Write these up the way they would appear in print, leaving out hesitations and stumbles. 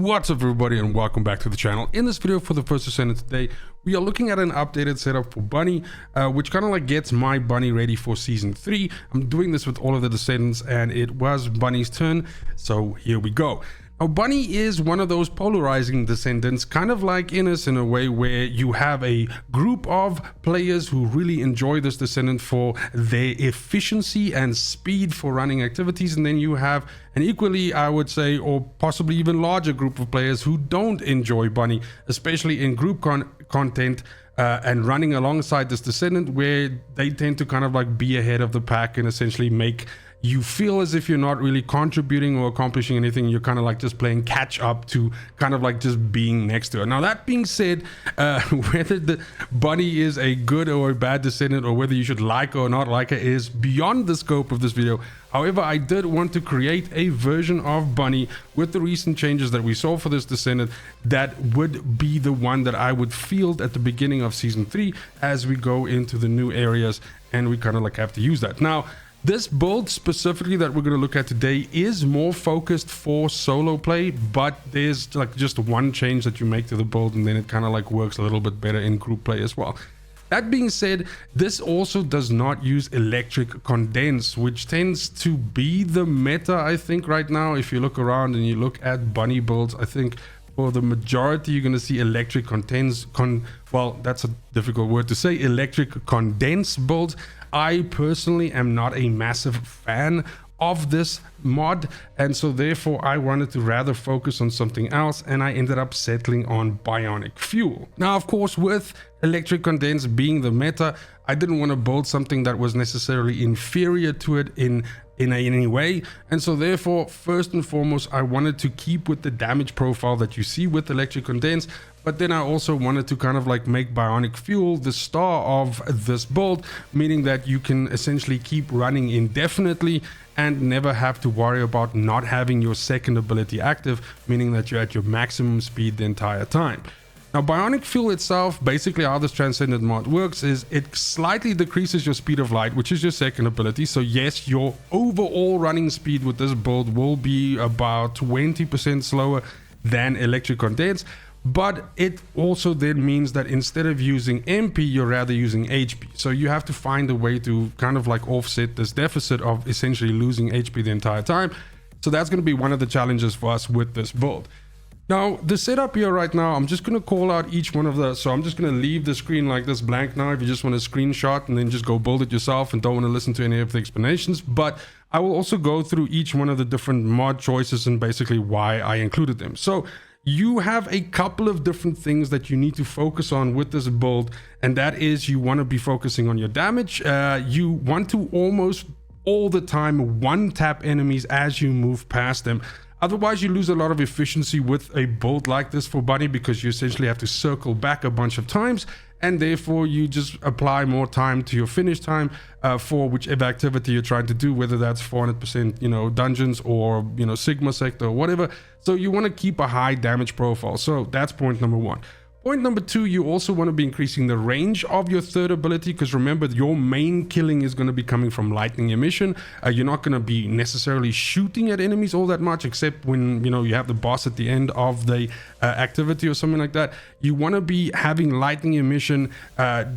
What's up everybody and welcome back to the channel. In this video for the First Descendant today, we are looking at an updated setup for Bunny, which kind of like gets my Bunny ready for season 3. I'm doing this with all of the Descendants and it was Bunny's turn, so here we go. Now Bunny is one of those polarizing Descendants, kind of like Innes in a way where you have a group of players who really enjoy this Descendant for their efficiency and speed for running activities, and then you have an equally, I would say, or possibly even larger group of players who don't enjoy Bunny, especially in group content and running alongside this Descendant, where they tend to kind of like be ahead of the pack and essentially make you feel as if you're not really contributing or accomplishing anything. You're kind of like just playing catch up to kind of like just being next to it. Now that being said, whether the Bunny is a good or a bad Descendant, or whether you should like or not like it, is beyond the scope of this video. However, I did want to create a version of Bunny with the recent changes that we saw for this Descendant that would be the one that I would field at the beginning of season 3 as we go into the new areas, and we kind of like have to use that. Now, this build specifically that we're going to look at today is more focused for solo play, but there's like just one change that you make to the build and then it kind of like works a little bit better in group play as well. That being said, this also does not use electric condense, which tends to be the meta, I think, right now. If you look around and you look at Bunny builds, I think for the majority you're going to see electric well, that's a difficult word to say, electric condense builds. I personally am not a massive fan of this mod, and so therefore I wanted to rather focus on something else, and I ended up settling on Bionic Fuel. Now of course, with electric condense being the meta, I didn't want to build something that was necessarily inferior to it in any way, and so therefore first and foremost I wanted to keep with the damage profile that you see with electric condense, but then I also wanted to kind of like make Bionic Fuel the star of this build, meaning that you can essentially keep running indefinitely and never have to worry about not having your second ability active, meaning that you're at your maximum speed the entire time. Now Bionic Fuel itself, basically how this Transcendent mod works is it slightly decreases your speed of light, which is your second ability. So yes, your overall running speed with this build will be about 20% slower than electric condense, but it also then means that instead of using MP, you're rather using HP. So you have to find a way to kind of like offset this deficit of essentially losing HP the entire time. So that's going to be one of the challenges for us with this build. Now the setup here right now, I'm just going to call out each one of the, so I'm just going to leave the screen like this blank now if you just want to screenshot and then just go build it yourself and don't want to listen to any of the explanations. But I will also go through each one of the different mod choices and basically why I included them. So you have a couple of different things that you need to focus on with this build, and that is you want to be focusing on your damage. You want to almost all the time one tap enemies as you move past them. Otherwise you lose a lot of efficiency with a build like this for Bunny, because you essentially have to circle back a bunch of times, and therefore you just apply more time to your finish time for whichever activity you're trying to do, whether that's 400%, you know, dungeons or, you know, Sigma sector or whatever. So you want to keep a high damage profile. So that's point number one. Point number two, you also want to be increasing the range of your third ability, because remember, your main killing is going to be coming from lightning emission. You're not going to be necessarily shooting at enemies all that much, except when, you know, you have the boss at the end of the activity or something like that. You want to be having lightning emission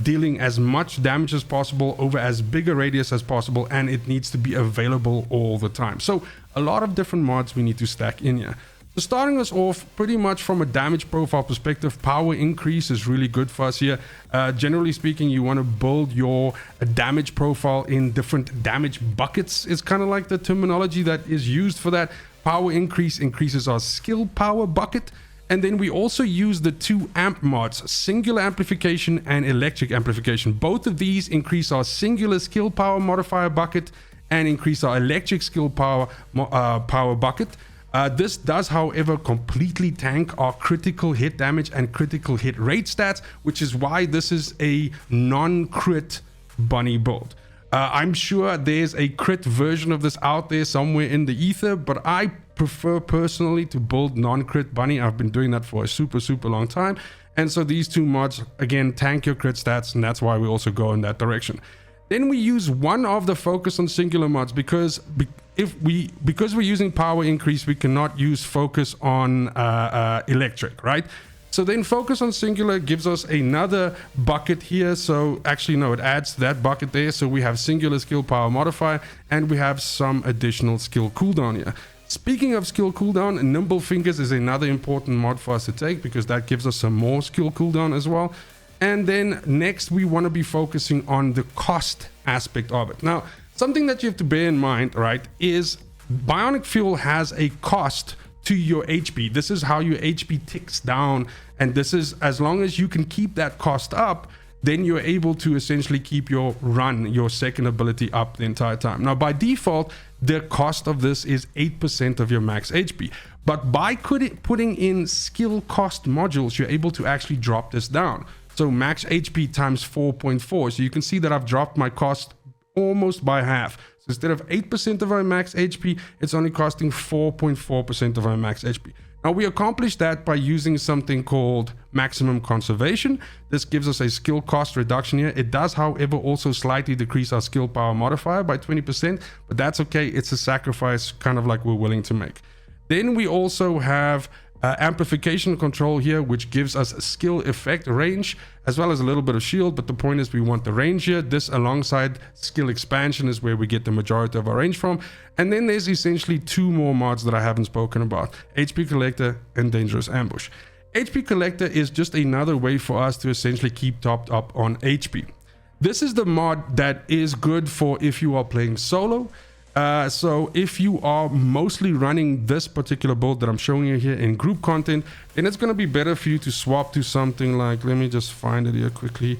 dealing as much damage as possible over as big a radius as possible, and it needs to be available all the time. So a lot of different mods we need to stack in here. So starting us off, pretty much from a damage profile perspective, power increase is really good for us here. Generally speaking, you want to build your damage profile in different damage buckets. It's kind of like the terminology that is used for that. Power increase increases our skill power bucket. And then we also use the two amp mods, singular amplification and electric amplification. Both of these increase our singular skill power modifier bucket and increase our electric skill power bucket. This does, however, completely tank our critical hit damage and critical hit rate stats, which is why this is a non-crit Bunny build. I'm sure there's a crit version of this out there somewhere in the ether, but I prefer personally to build non-crit Bunny. I've been doing that for a super long time, and so these two mods again tank your crit stats, and that's why we also go in that direction. Then we use one of the focus on singular mods because because we're using power increase, we cannot use focus on electric, right? So then focus on singular gives us another bucket here. So actually, no, it adds that bucket there. So we have singular skill power modifier, and we have some additional skill cooldown here. Speaking of skill cooldown, nimble fingers is another important mod for us to take, because that gives us some more skill cooldown as well. And then next, we want to be focusing on the cost aspect of it. Now, something that you have to bear in mind, right, is Bionic Fuel has a cost to your HP. This is how your HP ticks down, and this is, as long as you can keep that cost up, then you're able to essentially keep your second ability up the entire time. Now, by default, the cost of this is 8% of your max HP, but by putting in skill cost modules, you're able to actually drop this down. So max HP times 4.4. So you can see that I've dropped my cost almost by half. So instead of 8% of our max HP, it's only costing 4.4% of our max HP. Now, we accomplish that by using something called maximum conservation. This gives us a skill cost reduction here. It does, however, also slightly decrease our skill power modifier by 20%, but that's okay. It's a sacrifice kind of like we're willing to make. Then we also have amplification control here, which gives us a skill effect range as well as a little bit of shield, but the point is we want the range here. This alongside skill expansion is where we get the majority of our range from. And then there's essentially two more mods that I haven't spoken about: HP Collector and Dangerous Ambush. HP Collector is just another way for us to essentially keep topped up on HP. This is the mod that is good for if you are playing solo. So if you are mostly running this particular build that I'm showing you here in group content, then it's going to be better for you to swap to something like, let me just find it here quickly,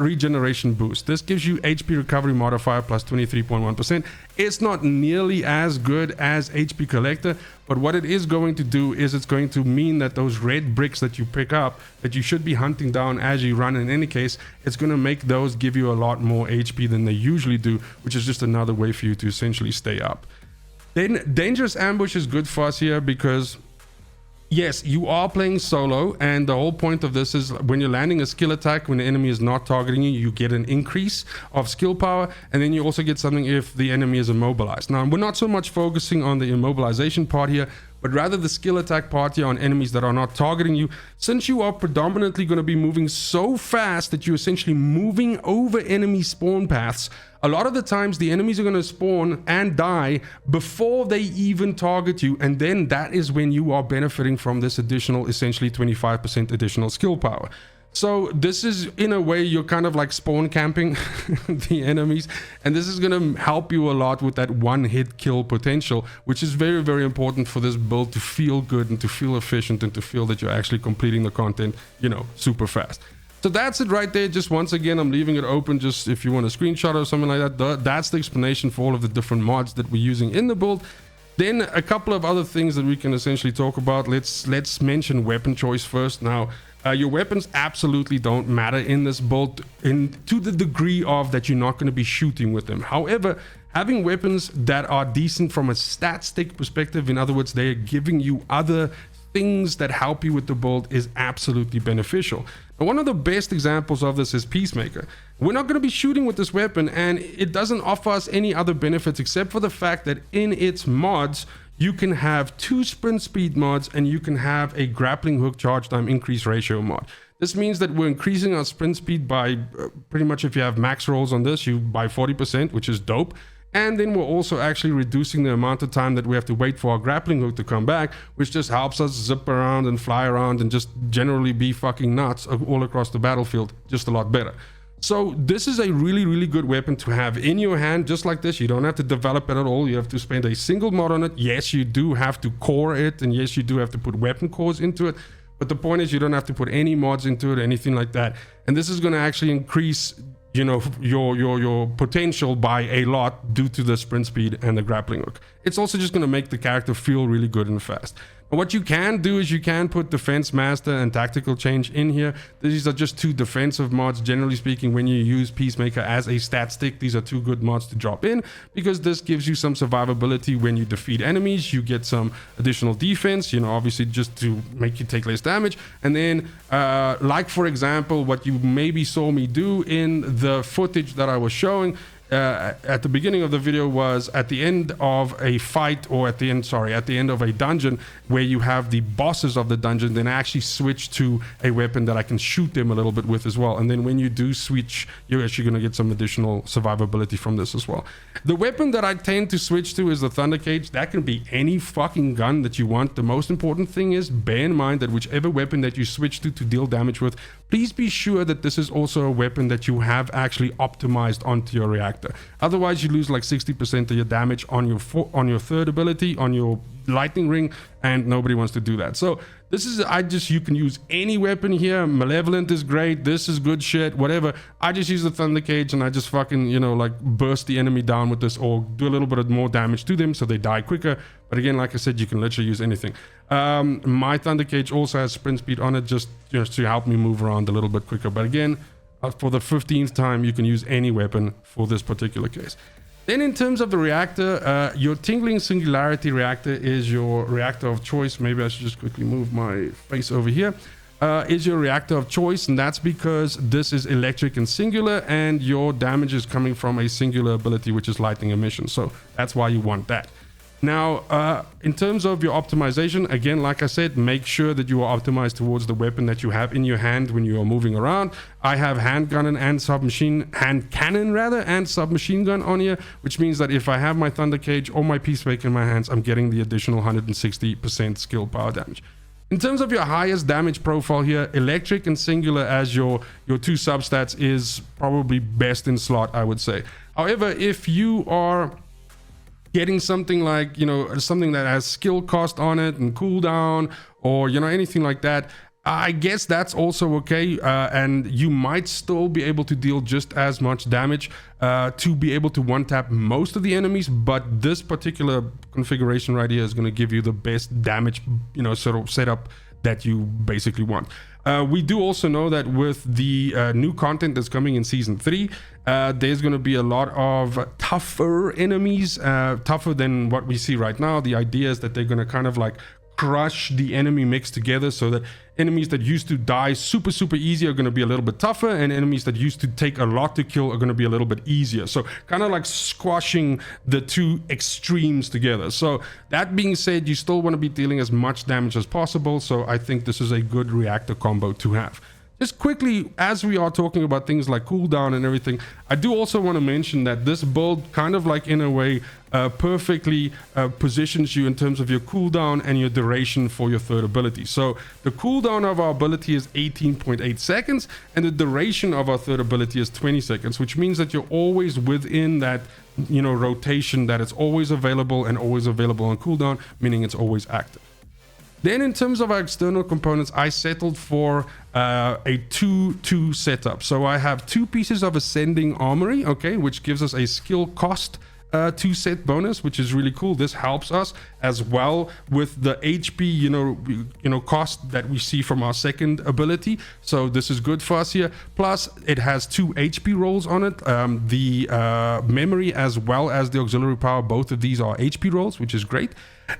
regeneration boost. This gives you HP recovery modifier plus 23.1%. It's not nearly as good as HP Collector, but what it is going to do is it's going to mean that those red bricks that you pick up that you should be hunting down as you run, in any case, it's going to make those give you a lot more HP than they usually do, which is just another way for you to essentially stay up. Then Dangerous Ambush is good for us here because yes, you are playing solo, and the whole point of this is when you're landing a skill attack, when the enemy is not targeting you, you get an increase of skill power, and then you also get something if the enemy is immobilized. Now, we're not so much focusing on the immobilization part here, but rather the skill attack part here on enemies that are not targeting you. Since you are predominantly going to be moving so fast that you're essentially moving over enemy spawn paths, a lot of the times the enemies are going to spawn and die before they even target you, and then that is when you are benefiting from this additional, essentially 25% additional skill power. So this is, in a way, you're kind of like spawn camping the enemies, and this is going to help you a lot with that one-hit kill potential, which is very, very important for this build to feel good and to feel efficient and to feel that you're actually completing the content, you know, super fast. So that's it right there. Just once again, I'm leaving it open just if you want a screenshot or something like that. That's the explanation for all of the different mods that we're using in the build. Then a couple of other things that we can essentially talk about. Let's mention weapon choice first. Now, your weapons absolutely don't matter in this build to the degree of that you're not going to be shooting with them. However, having weapons that are decent from a stat stick perspective, in other words, they're giving you other things that help you with the build, is absolutely beneficial. Now, one of the best examples of this is Peacemaker. We're not going to be shooting with this weapon, and it doesn't offer us any other benefits except for the fact that in its mods, you can have 2 sprint speed mods and you can have a grappling hook charge time increase ratio mod. This means that we're increasing our sprint speed by pretty much, if you have max rolls on this, by 40%, which is dope. And then we're also actually reducing the amount of time that we have to wait for our grappling hook to come back, which just helps us zip around and fly around and just generally be fucking nuts all across the battlefield, just a lot better. So this is a really, really good weapon to have in your hand, just like this. You don't have to develop it at all. You have to spend a single mod on it. Yes, you do have to core it, and yes, you do have to put weapon cores into it. But the point is, you don't have to put any mods into it, anything like that. And this is going to actually increase, you know, your potential by a lot due to the sprint speed and the grappling hook. It's also just going to make the character feel really good and fast. But what you can do is you can put Defense Master and Tactical Change in here. These are just 2 defensive mods. Generally speaking, when you use Peacemaker as a stat stick, these are 2 good mods to drop in, because this gives you some survivability when you defeat enemies. You get some additional defense, you know, obviously just to make you take less damage. And then, like for example, what you maybe saw me do in the footage that I was showing, at the beginning of the video was at the end of a fight, or at the end of a dungeon where you have the bosses of the dungeon, then I actually switch to a weapon that I can shoot them a little bit with as well. And then when you do switch, you're actually going to get some additional survivability from this as well. The weapon that I tend to switch to is the Thunder Cage. That can be any fucking gun that you want. The most important thing is bear in mind that whichever weapon that you switch to deal damage with, please be sure that this is also a weapon that you have actually optimized onto your reactor. Otherwise, you lose like 60% of your damage on your third ability, on your lightning ring, and nobody wants to do that. So this is, you can use any weapon here. Malevolent is great. This is good shit, whatever. I just use the Thunder Cage and I just fucking, you know, like burst the enemy down with this, or do a little bit of more damage to them so they die quicker. But again, like I said, you can literally use anything. My Thunder Cage also has sprint speed on it, just to help me move around a little bit quicker. But again, for the 15th time, you can use any weapon for this particular case. Then in terms of the reactor, your Tingling Singularity reactor is your reactor of choice. Maybe I should just quickly move my face over here. Is your reactor of choice, and that's because this is electric and singular, and your damage is coming from a singular ability, which is lightning emission. So that's why you want that. Now, in terms of your optimization, again, like I said, make sure that you are optimized towards the weapon that you have in your hand when you are moving around. I have hand cannon and submachine gun on here, which means that if I have my Thunder Cage or my Peacemaker in my hands, I'm getting the additional 160% skill power damage. In terms of your highest damage profile here, electric and singular as your two substats is probably best in slot, I would say. However, if you are getting something like, you know, something that has skill cost on it and cooldown, or, you know, anything like that, I guess that's also okay, and you might still be able to deal just as much damage to be able to one-tap most of the enemies, but this particular configuration right here is going to give you the best damage, you know, sort of setup that you basically want. We do also know that with the new content that's coming in Season 3, there's going to be a lot of tougher enemies, tougher than what we see right now. The idea is that they're going to kind of like crush the enemy mix together, so that enemies that used to die super easy are going to be a little bit tougher, and enemies that used to take a lot to kill are going to be a little bit easier. So kind of like squashing the two extremes together. So that being said, you still want to be dealing as much damage as possible, so I think this is a good reactor combo to have. Just quickly, as we are talking about things like cooldown and everything, I do also want to mention that this build kind of like in a way perfectly positions you in terms of your cooldown and your duration for your third ability. So the cooldown of our ability is 18.8 seconds and the duration of our third ability is 20 seconds, which means that you're always within that, you know, rotation, that it's always available and always available on cooldown, meaning it's always active. Then in terms of our external components, I settled for a 2-2 setup. So I have 2 pieces of Ascending Armory, okay, which gives us a skill cost 2 set bonus, which is really cool. This helps us as well with the HP, you know, cost that we see from our second ability. So this is good for us here. Plus, it has 2 HP rolls on it. The memory as well as the auxiliary power, both of these are HP rolls, which is great.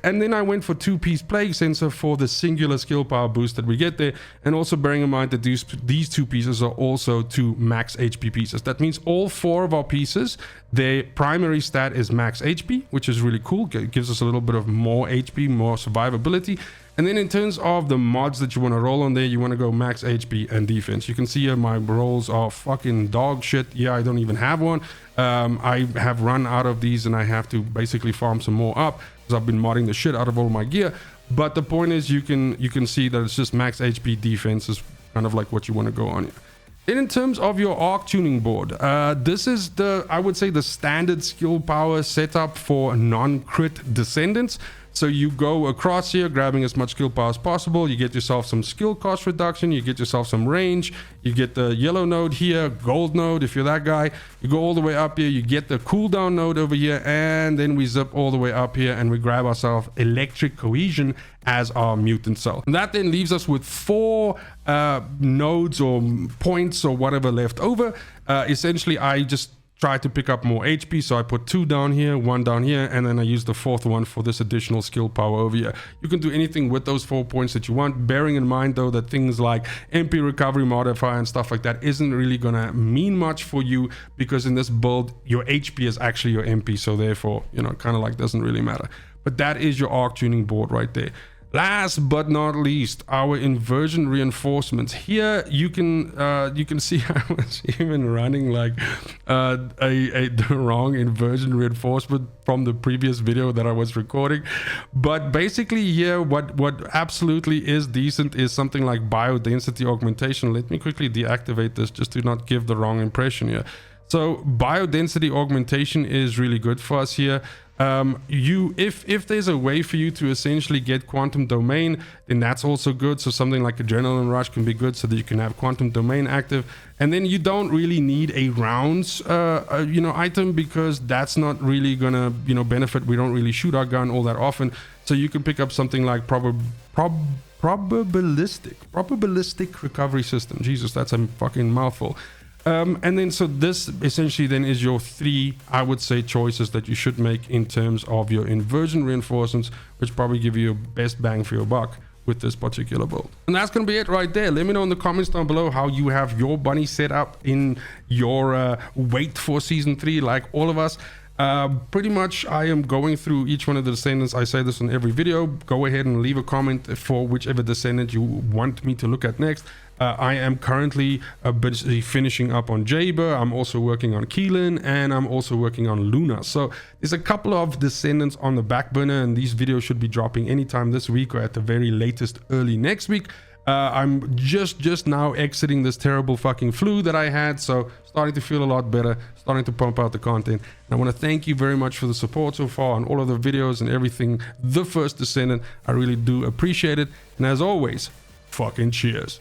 And then I went for 2-piece Plague Sensor for the singular skill power boost that we get there. And also bearing in mind that these 2 pieces are also 2 max HP pieces. That means all 4 of our pieces, their primary stat is max HP, which is really cool. It gives us a little bit of more HP, more survivability. And then in terms of the mods that you want to roll on there, you want to go max HP and defense. You can see here my rolls are fucking dog shit. Yeah, I don't even have one. I have run out of these and I have to basically farm some more up because I've been modding the shit out of all my gear. But the point is you can see that it's just max HP defense is kind of like what you want to go on here. Then in terms of your Arche Tuning board, this is I would say the standard skill power setup for non-crit Descendants. So you go across here, grabbing as much skill power as possible. You get yourself some skill cost reduction. You get yourself some range. You get the yellow node here, gold node if you're that guy. You go all the way up here. You get the cooldown node over here. And then we zip all the way up here and we grab ourselves electric cohesion as our mutant cell. And that then leaves us with 4 nodes or points or whatever left over. Essentially, I just try to pick up more HP, so I put 2 down here, 1 down here, and then I use the 4th one for this additional skill power over here. You can do anything with those 4 points that you want, bearing in mind though that things like MP recovery modifier and stuff like that isn't really gonna mean much for you, because in this build your HP is actually your MP, so therefore, you know, kind of like doesn't really matter. But that is your Arche Tuning board right there. Last but not least, our inversion reinforcements. Here you can see I was even running like the wrong inversion reinforcement from the previous video that I was recording. But basically here what absolutely is decent is something like biodensity augmentation. Let me quickly deactivate this just to not give the wrong impression here. So biodensity augmentation is really good for us here. If there's a way for you to essentially get quantum domain, then that's also good. So something like adrenaline rush can be good so that you can have quantum domain active, and then you don't really need a rounds item, because that's not really gonna benefit. We don't really shoot our gun all that often, so you can pick up something like probabilistic recovery system. Jesus, that's a fucking mouthful. And then so this essentially then is your 3, I would say, choices that you should make in terms of your inversion reinforcements, which probably give you your best bang for your buck with this particular build. And that's gonna be it right there. Let me know in the comments down below how you have your bunny set up in your wait for season 3, like all of us. Pretty much I am going through each one of the descendants. I say this in every video. Go ahead and leave a comment for whichever descendant you want me to look at next. I am currently busy finishing up on Jaber. I'm also working on Keelan, and I'm also working on Luna. So there's a couple of descendants on the back burner, and these videos should be dropping anytime this week, or at the very latest early next week. I'm just now exiting this terrible fucking flu that I had, so starting to feel a lot better, starting to pump out the content. And I want to thank you very much for the support so far on all of the videos and everything. The First Descendant, I really do appreciate it. And as always, fucking cheers.